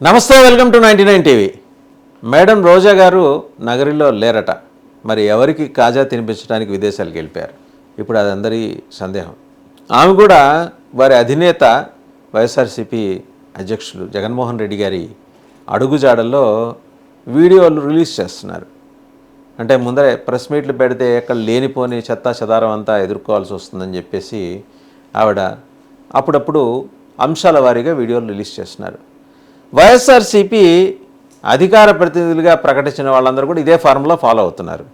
నమస్తే, welcome to 99 TV. Madam రోజా గారు నగరిలో లేరట. మరి ఎవరికి కాజా తినిపించడానికి విదేశాలకు వెళ్ళిపోయారు. ఇప్పుడు అది అందరి సందేహం. ఆమె కూడా వారి అధినేత వైఎస్ఆర్సీపీ అధ్యక్షులు జగన్మోహన్ రెడ్డి గారి అడుగుజాడల్లో వీడియోలు రిలీజ్ చేస్తున్నారు. అంటే ముందరే ప్రెస్ మీట్లు పెడితే ఎక్కడ లేనిపోని చెత్తా చెదారం అంతా ఎదుర్కోవాల్సి వస్తుందని చెప్పేసి ఆవిడ అప్పుడప్పుడు అంశాల వారీగా వీడియోలు రిలీజ్ చేస్తున్నారు. వైఎస్ఆర్సీపీ అధికార ప్రతినిధులుగా ప్రకటించిన వాళ్ళందరూ కూడా ఇదే ఫార్ములా ఫాలో అవుతున్నారు.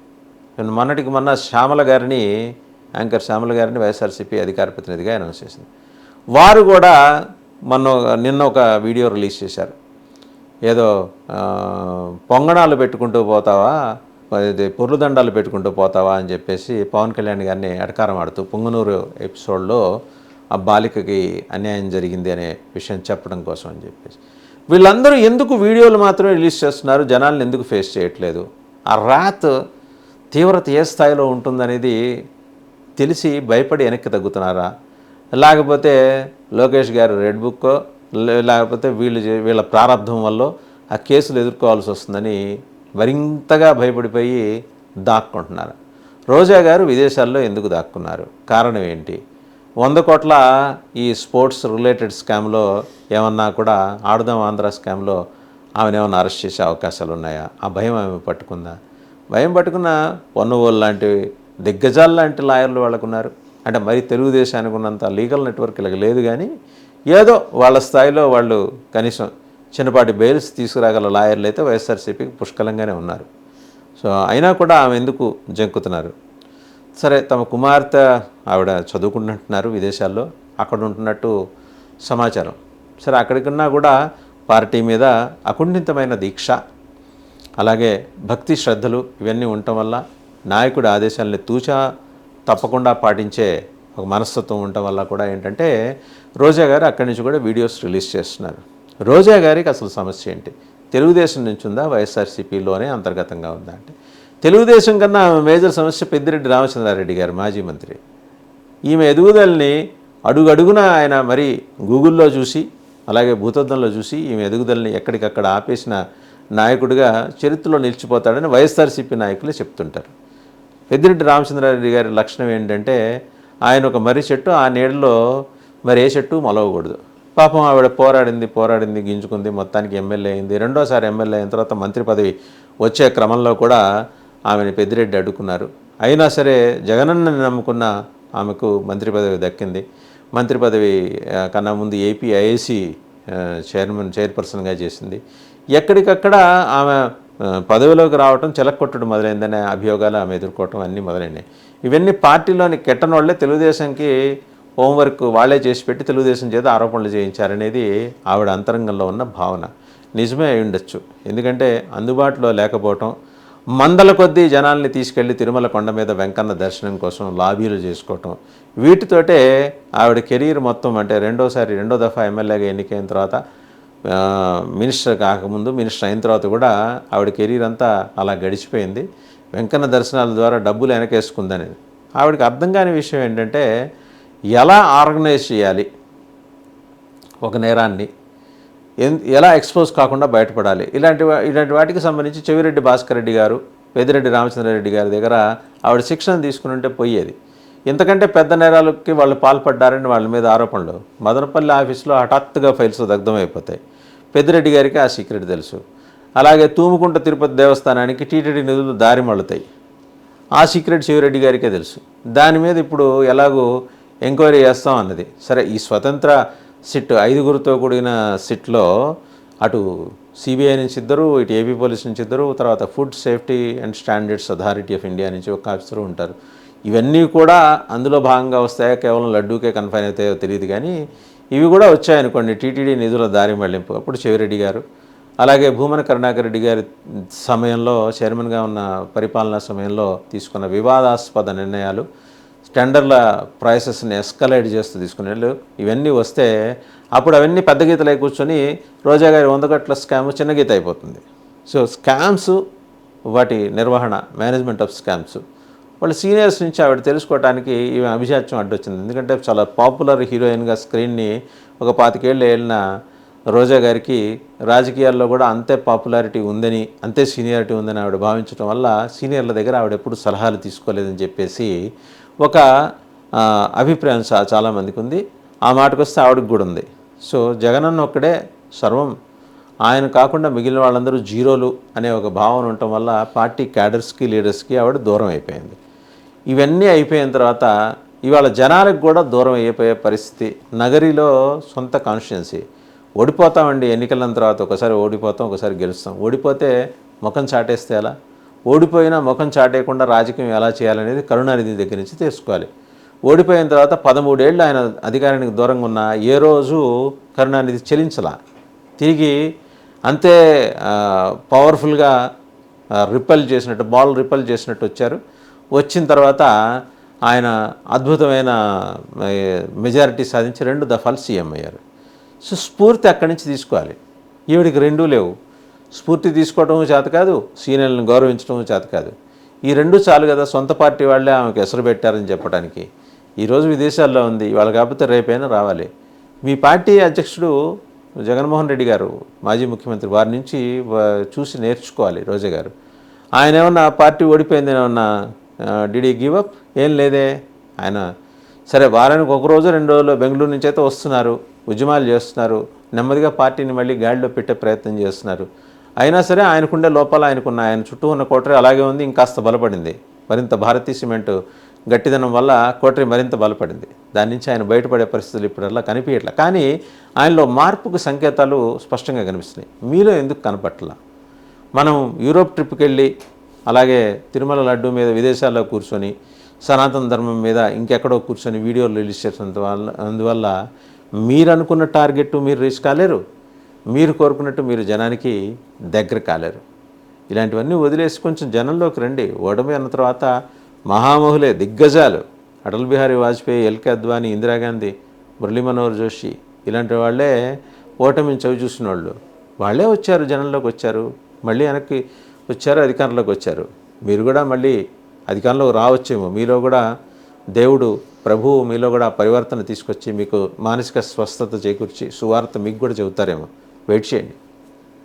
మొన్నటికి మొన్న యాంకర్ శ్యామల గారిని వైఎస్ఆర్సీపీ అధికార ప్రతినిధిగా అనౌన్స్ చేసింది. వారు కూడా నిన్న ఒక వీడియో రిలీజ్ చేశారు. ఏదో పొంగణాలు పెట్టుకుంటూ పోతావా, పొర్లుదండాలు పెట్టుకుంటూ పోతావా అని చెప్పేసి పవన్ కళ్యాణ్ గారిని ఎటకారం ఆడుతూ పొంగనూరు ఎపిసోడ్లో ఆ బాలికకి అన్యాయం జరిగింది అనే విషయం చెప్పడం కోసం అని చెప్పేసి వీళ్ళందరూ ఎందుకు వీడియోలు మాత్రమే రిలీజ్ చేస్తున్నారు, జనాలను ఎందుకు ఫేస్ చేయట్లేదు? ఆ రాత్ తీవ్రత ఏ స్థాయిలో ఉంటుందనేది తెలిసి భయపడి వెనక్కి తగ్గుతున్నారా, లేకపోతే లోకేష్ గారు రెడ్ బుక్కో లేకపోతే వీళ్ళ ప్రారంభం వల్ల ఆ కేసులు ఎదుర్కోవాల్సి వస్తుందని మరింతగా భయపడిపోయి దాక్కుంటున్నారు? రోజా గారు విదేశాల్లో ఎందుకు దాక్కున్నారు? కారణం ఏంటి? 100 కోట్ల ఈ స్పోర్ట్స్ రిలేటెడ్ స్కామ్లో ఏమన్నా కూడా ఆడుదాం ఆంధ్ర స్కామ్లో ఆమెను ఏమన్నా అరెస్ట్ చేసే అవకాశాలు ఉన్నాయా? ఆ భయం ఆమె పట్టుకుందా? భయం పట్టుకున్న పొన్నవోళ్ళు లాంటి దిగ్గజాలు లాంటి లాయర్లు వాళ్ళకున్నారు. అంటే మరి తెలుగుదేశానికి ఉన్నంత లీగల్ నెట్వర్క్ ఇలా లేదు, కానీ ఏదో వాళ్ళ స్థాయిలో వాళ్ళు కనీసం చిన్నపాటి బెయిల్స్ తీసుకురాగల లాయర్లు అయితే వైఎస్ఆర్సీపీకి పుష్కలంగానే ఉన్నారు. సో అయినా కూడా ఆమె ఎందుకు జంకుతున్నారు? సరే, తమ కుమార్తె ఆవిడ చదువుకుంటున్నారు విదేశాల్లో, అక్కడ ఉంటున్నట్టు సమాచారం. సరే, అక్కడికన్నా కూడా పార్టీ మీద అకుంఠితమైన దీక్ష, అలాగే భక్తి శ్రద్ధలు ఇవన్నీ ఉండటం వల్ల, నాయకుడి ఆదేశాలని తూచా తప్పకుండా పాటించే ఒక మనస్తత్వం ఉండటం వల్ల కూడా ఏంటంటే రోజా గారు అక్కడి నుంచి కూడా వీడియోస్ రిలీజ్ చేస్తున్నారు. రోజా గారికి అసలు సమస్య ఏంటి? తెలుగుదేశం నుంచి ఉందా, వైఎస్ఆర్సీపీలోనే అంతర్గతంగా ఉందా అంటే తెలుగుదేశం కన్నా మేజర్ సమస్య పెద్దిరెడ్డి రామచంద్రారెడ్డి గారు, మాజీ మంత్రి. ఈమె ఎదుగుదలని అడుగడుగున ఆయన మరి గూగుల్లో చూసి అలాగే భూతద్దంలో చూసి ఈమె ఎదుగుదలని ఎక్కడికక్కడ ఆపేసిన నాయకుడిగా చరిత్రలో నిలిచిపోతాడని వైఎస్ఆర్సీపీ నాయకులే చెప్తుంటారు. పెద్దిరెడ్డి రామచంద్రారెడ్డి గారి లక్షణం ఏంటంటే ఆయన ఒక మర్రి చెట్టు, ఆ నీడలో మరి ఏ చెట్టు మొలవకూడదు. పాపం ఆవిడ పోరాడింది గింజుకుంది, మొత్తానికి ఎమ్మెల్యే అయింది. రెండోసారి ఎమ్మెల్యే అయిన తర్వాత మంత్రి పదవి వచ్చే క్రమంలో కూడా ఆమెను పెద్దిరెడ్డి అడ్డుకున్నారు. అయినా సరే జగనన్నని నమ్ముకున్న ఆమెకు మంత్రి పదవి దక్కింది. మంత్రి పదవి కన్నా ముందు ఏపీ ఐఏసీ చైర్పర్సన్గా చేసింది. ఎక్కడికక్కడ ఆమె పదవిలోకి రావటం, చెలక్కొట్టడం మొదలైందనే అభియోగాలు ఆమె ఎదుర్కోవటం అన్నీ మొదలైనాయి. ఇవన్నీ పార్టీలోని కెట్టనోళ్లే తెలుగుదేశంకి హోంవర్క్ వాళ్ళే చేసి పెట్టి తెలుగుదేశం చేత ఆరోపణలు చేయించారనేది ఆవిడ అంతరంగంలో ఉన్న భావన. నిజమే అయి ఉండొచ్చు. ఎందుకంటే అందుబాటులో లేకపోవటం, మందల కొద్దీ జనాల్ని తీసుకెళ్లి తిరుమల కొండ మీద వెంకన్న దర్శనం కోసం లాబీలు చేసుకోవటం, వీటితోటే ఆవిడ కెరీర్ మొత్తం, అంటే రెండో దఫా ఎమ్మెల్యేగా ఎన్నికైన తర్వాత మినిస్టర్ కాకముందు, మినిస్టర్ అయిన తర్వాత కూడా ఆవిడ కెరీర్ అంతా అలా గడిచిపోయింది. వెంకన్న దర్శనాల ద్వారా డబ్బులు వెనకేసుకుందనేది ఆవిడకి అర్థం కాని విషయం ఏంటంటే ఎలా ఆర్గనైజ్ చేయాలి ఒక నేరాన్ని, ఎలా ఎక్స్పోజ్ కాకుండా బయటపడాలి, ఇలాంటి వాటికి సంబంధించి చెవిరెడ్డి భాస్కర్ రెడ్డి గారు, పెద్దిరెడ్డి రామచంద్రారెడ్డి గారి దగ్గర ఆవిడ శిక్షణ తీసుకుని ఉంటే పోయేది. ఇంతకంటే పెద్ద నేరాలకి వాళ్ళు పాల్పడ్డారని వాళ్ళ మీద ఆరోపణలు మదనపల్లి ఆఫీస్లో హఠాత్తుగా ఫైల్స్ దగ్ధమైపోతాయి. పెద్దిరెడ్డి గారికి ఆ సీక్రెట్ తెలుసు. అలాగే తూముకుంట తిరుపతి దేవస్థానానికి టీటీడీ నిధులు దారి మళ్ళుతాయి, ఆ సీక్రెట్ చెవిరెడ్డి గారికే తెలుసు. దాని మీద ఇప్పుడు ఎలాగో ఎంక్వైరీ చేస్తాం అన్నది. సరే, ఈ స్వతంత్ర సిట్ 5గురితో కూడిన సిట్లో అటు సిబిఐ నుంచి ఇద్దరు, ఇటు ఏపీ పోలీస్ నుంచి ఇద్దరు, తర్వాత food safety and standards authority of India నుంచి ఒక ఆఫీసరు ఉంటారు. ఇవన్నీ కూడా అందులో భాగంగా వస్తాయా, కేవలం లడ్డూకే కన్ఫైన్ అవుతాయో తెలియదు, కానీ ఇవి కూడా వచ్చాయనుకోండి టీటీడీ నిధుల దారి మళ్లింపు. అప్పుడు చెవిరెడ్డి గారు, అలాగే భూమన కరుణాకర్ రెడ్డి గారి సమయంలో చైర్మన్గా ఉన్న పరిపాలనా సమయంలో తీసుకున్న వివాదాస్పద నిర్ణయాలు, టెండర్ల ప్రైసెస్ని ఎస్కలేట్ చేస్తూ తీసుకునేళ్ళు, ఇవన్నీ వస్తే అప్పుడు అవన్నీ పెద్ద గీతలై కూర్చొని రోజా గారి 100 కోట్ల స్కామ్ చిన్న గీత అయిపోతుంది. సో స్కామ్స్, వాటి నిర్వహణ, మేనేజ్మెంట్ ఆఫ్ స్కామ్స్ వాళ్ళ సీనియర్స్ నుంచి ఆవిడ తెలుసుకోవడానికి ఈమె అభిజాత్యం అడ్డొచ్చింది. ఎందుకంటే చాలా పాపులర్ హీరోయిన్గా స్క్రీన్ని ఒక 25 ఏళ్ళు వెళ్ళిన రోజా గారికి రాజకీయాల్లో కూడా అంతే పాపులారిటీ ఉందని, అంతే సీనియారిటీ ఉందని ఆవిడ భావించడం వల్ల సీనియర్ల దగ్గర ఆవిడ ఎప్పుడు సలహాలు తీసుకోలేదని చెప్పేసి ఒక అభిప్రాయం చాలామందికి ఉంది. ఆ మాటకు వస్తే ఆవిడకి కూడా ఉంది. సో జగనన్న ఒక్కడే సర్వం, ఆయన కాకుండా మిగిలిన వాళ్ళందరూ జీరోలు అనే ఒక భావన ఉండటం వల్ల పార్టీ క్యాడర్స్కి లీడర్స్కి ఆవిడ దూరం అయిపోయింది. ఇవన్నీ అయిపోయిన తర్వాత ఇవాళ జనాలకు కూడా దూరం అయిపోయే పరిస్థితి. నగరిలో సొంత కాన్స్టిట్యున్సీ, ఓడిపోతామండి ఎన్నికల తర్వాత, ఒకసారి ఓడిపోతాం, ఒకసారి గెలుస్తాం. ఓడిపోతే ముఖం చాటేస్తే ఎలా, ఓడిపోయినా ముఖం చాటేయకుండా రాజకీయం ఎలా చేయాలనేది కరుణానిధి దగ్గర నుంచి తెలుసుకోవాలి. ఓడిపోయిన తర్వాత 13 ఏళ్ళు ఆయన అధికారానికి దూరంగా ఉన్న ఏ రోజు కరుణానిధి చెలించలా, తిరిగి అంతే పవర్ఫుల్గా రిపెల్ చేసినట్టు, బాల్ రిపెల్ చేసినట్టు వచ్చారు. వచ్చిన తర్వాత ఆయన అద్భుతమైన మెజారిటీ సాధించి 2 దఫాలు సీఎం అయ్యారు. సో స్ఫూర్తి అక్కడి నుంచి తీసుకోవాలి. ఈవిడికి రెండూ లేవు. స్ఫూర్తి తీసుకోవటం చేత కాదు, సీనియర్లను గౌరవించడం చేత కాదు. ఈ రెండు చాలు కదా సొంత పార్టీ వాళ్ళే ఆమెకు ఎసరు పెట్టారని చెప్పడానికి. ఈరోజు విదేశాల్లో ఉంది, ఇవాళ కాకపోతే రేపైనా రావాలి. మీ పార్టీ అధ్యక్షుడు జగన్మోహన్ రెడ్డి గారు, మాజీ ముఖ్యమంత్రి, వారి నుంచి చూసి నేర్చుకోవాలి రోజా గారు. ఆయన ఏమన్నా పార్టీ ఓడిపోయింది ఏమన్నా డిడ్ ఈ గివ్ అప్? ఏం లేదే. ఆయన సరే వారానికి 1 రోజు 2 రోజులు బెంగళూరు నుంచి అయితే వస్తున్నారు, ఉద్యమాలు చేస్తున్నారు, నెమ్మదిగా పార్టీని మళ్ళీ గాడిలో పెట్టే ప్రయత్నం చేస్తున్నారు. అయినా సరే ఆయనకుండే లోపాలు ఆయనకున్న, ఆయన చుట్టూ ఉన్న కోటరీ అలాగే ఉంది, ఇంకాస్త బలపడింది. మరింత భారతీయ సిమెంటు గట్టిదనం వల్ల కోటరీ మరింత బలపడింది. దాని నుంచి ఆయన బయటపడే పరిస్థితులు ఇప్పుడల్లా కనిపించట్లా. కానీ ఆయనలో మార్పుకు సంకేతాలు స్పష్టంగా కనిపిస్తున్నాయి. మీలో ఎందుకు కనపట్లా? మనం యూరోప్ ట్రిప్కి వెళ్ళి, అలాగే తిరుమల లడ్డు మీద విదేశాల్లో కూర్చొని, సనాతన ధర్మం మీద ఇంకెక్కడో కూర్చొని వీడియోలు రిలీజ్ అందువల్ల మీరు అనుకున్న టార్గెట్ మీరు రీచ్ కాలేరు, మీరు కోరుకున్నట్టు మీరు జనానికి దగ్గర కాలేరు. ఇలాంటివన్నీ వదిలేసి కొంచెం జనంలోకి రండి. ఓటమి అన్న తర్వాత మహామహులే, దిగ్గజాలు, అటల్ బిహారీ వాజ్పేయి, ఎల్కే అద్వానీ, ఇందిరాగాంధీ, మురళీ మనోహర్ జోషి, ఇలాంటి వాళ్ళే ఓటమిని చవి చూసిన వాళ్ళు. వాళ్ళే వచ్చారు, జనంలోకి వచ్చారు, మళ్ళీ వెనక్కి వచ్చారు, అధికారంలోకి వచ్చారు. మీరు కూడా మళ్ళీ అధికారంలోకి రావచ్చేమో. మీలో కూడా దేవుడు, ప్రభువు మీలో కూడా పరివర్తన తీసుకొచ్చి మీకు మానసిక స్వస్థత చేకూర్చి సువార్త మీకు కూడా చెబుతారేమో. వెయిట్ చేయండి.